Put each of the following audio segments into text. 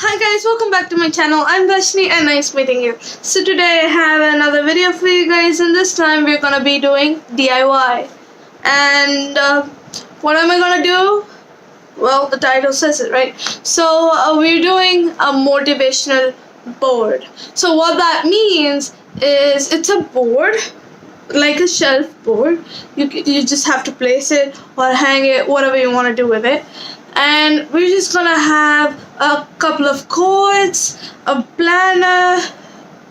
Hi guys, welcome back to my channel. I'm Dashni and nice meeting you. So today I have another video for you guys, and this time we're gonna be doing DIY. And what am I gonna do? Well, the title says it, right? So we're doing a motivational board. So what that means is it's a board, like a shelf board. You just have to place it or hang it, whatever you want to do with it. And we're just gonna have a couple of quotes, a planner,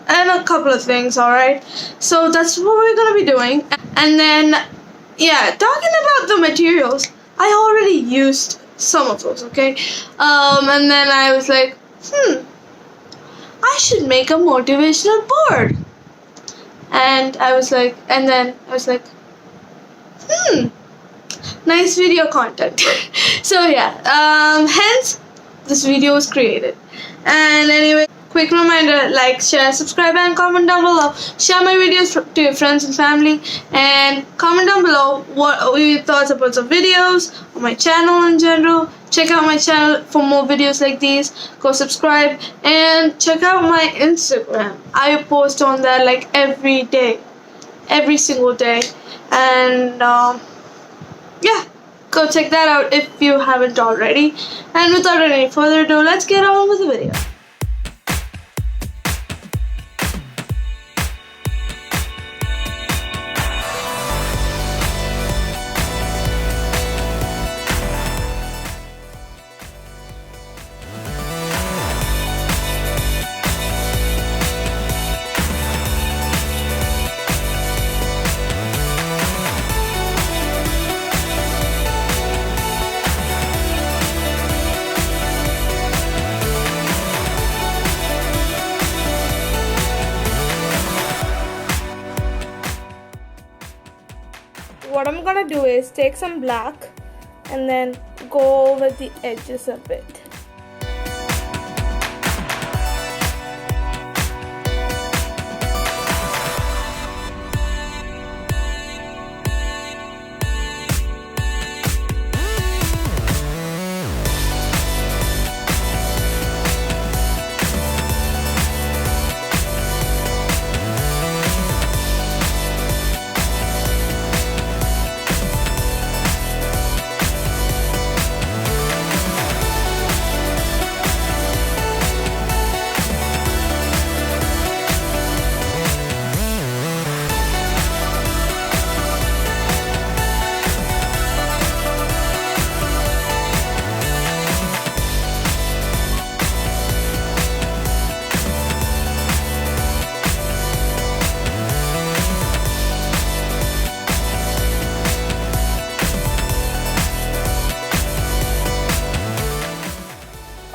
and a couple of things. All right. So that's what we're gonna be doing. And then, yeah, talking about the materials, I already used some of those. Okay. And then I was like, I should make a motivational board. And then I was like, nice video content. So yeah, hence this video was created. And anyway, quick reminder, like, share, subscribe, and comment down below. Share my videos to your friends and family, and comment down below what your thoughts about the videos on my channel in general. Check out my channel for more videos like these. Go subscribe and check out my Instagram. I post on there like every day, every single day. And yeah, go check that out if you haven't already. And without any further ado, let's get on with the video. What I'm gonna do is take some black and then go over the edges a bit.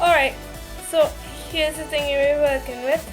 Alright, so here's the thing you're working with.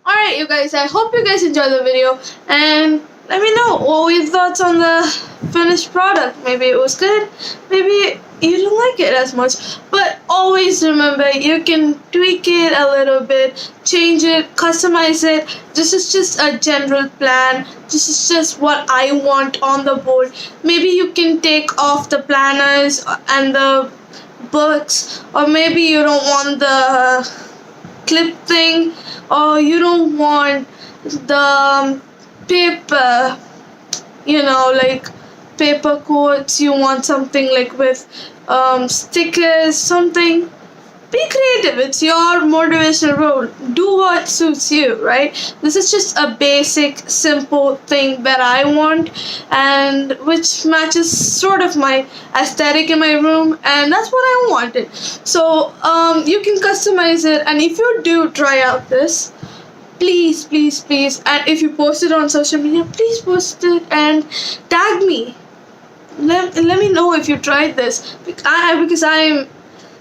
Alright, you guys, I hope you guys enjoyed the video, and let me know what were your thoughts on the finished product. Maybe it was good, maybe you didn't like it as much, but always remember you can tweak it a little bit, change it, customize it. This is just a general plan. This is just what I want on the board. Maybe you can take off the planners and the books, or maybe you don't want the clip thing, or you don't want the paper, like paper quotes. You want something like with stickers, something. Be creative. It's your motivational role. Do what suits you, right? This is just a basic, simple thing that I want, and which matches sort of my aesthetic in my room, and that's what I wanted. So you can customize it, and if you do try out this, please, please, please, and if you post it on social media, please post it and tag me. Let me know if you tried this, because I'm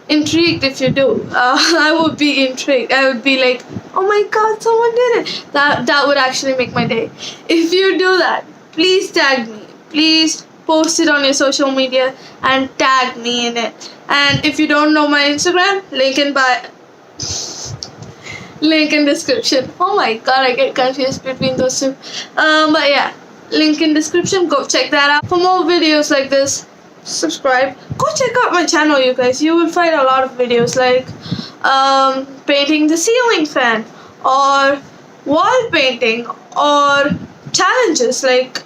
intrigued. If you do, I would be intrigued. I would be like, oh my god, someone did it. That would actually make my day. If you do that, please tag me. Please post it on your social media and tag me in it. And if you don't know my Instagram, link in description. Oh my god, I get confused between those two. But yeah, link in description. Go check that out. For more videos like this, subscribe. Go check out my channel, you guys. You will find a lot of videos like painting the ceiling fan, or wall painting, or challenges like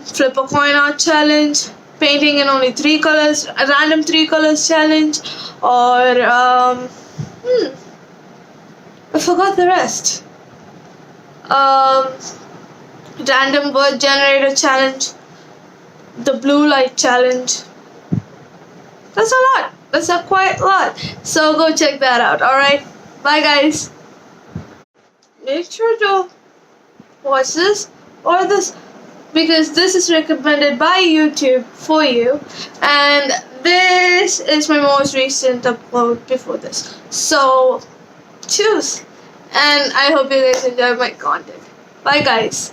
flip a coin art challenge, painting in only 3 colors, a random 3 colors challenge, or I forgot the rest. Random word generator challenge, the blue light challenge. That's a lot. That's a quite lot. So go check that out. Alright. Bye guys. Make sure to watch this or this, because this is recommended by YouTube for you, and this is my most recent upload before this. So choose. And I hope you guys enjoy my content. Bye guys.